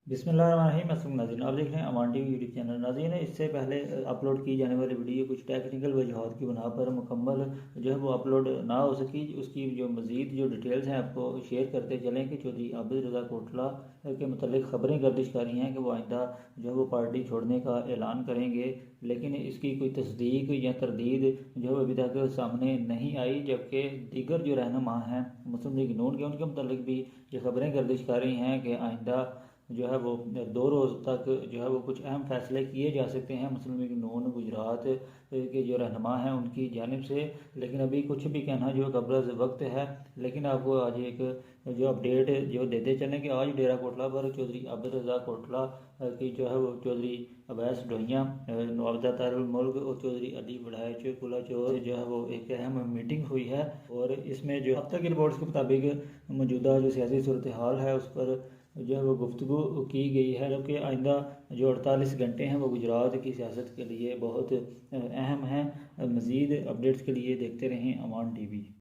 बिस्मिल्लाहिर्रहमानिर्रहीम। अस्सलाम नाज़रीन, आप देख रहे हैं अमान टीवी यूट्यूब चैनल। नाज़रीन, इससे पहले अपलोड की जाने वाली वीडियो कुछ टेक्निकल वजूहात की बिना पर मुकम्मल जो है वो अपलोड ना हो सकी। उसकी जो मज़ीद जो डिटेल्स हैं आपको शेयर करते चलें कि चौधरी आबिद रज़ा कोटला के मतलब ख़बरें गर्दिश कर रही हैं कि वो आइंदा जो है वो पार्टी छोड़ने का ऐलान करेंगे, लेकिन इसकी कोई तस्दीक या तरदीद जो है अभी तक सामने नहीं आई। जबकि दीगर जो रहनुमा हैं मुस्लिम लीग नून के, उनके मतलब भी ये ख़बरें गर्दिश कर रही हैं कि आइंदा जो है वो 2 रोज़ तक जो है वो कुछ अहम फैसले किए जा सकते हैं मुस्लिम लीग नून गुजरात के जो रहनुमा हैं उनकी जानिब से। लेकिन अभी कुछ भी कहना जो कब्ज़ वक्त है। लेकिन आपको आज एक जो अपडेट जो देते चलें कि आज डेरा कोटला पर चौधरी आबिद रज़ा कोटला की जो है वो चौधरी अवैस ढोइयाँ, नवाबजा तारुल मुल्क और चौधरी अली बड़ाइच कुलाचोर जो है वो एक अहम मीटिंग हुई है। और इसमें जो अब तक की रिपोर्ट्स के मुताबिक मौजूदा जो सियासी सूरत हाल है उस पर जो है वो गुफ्तगू की गई है। जबकि आइंदा जो 48 घंटे हैं वो गुजरात की सियासत के लिए बहुत अहम हैं। मज़ीद अपडेट्स के लिए देखते रहें अमान टीवी।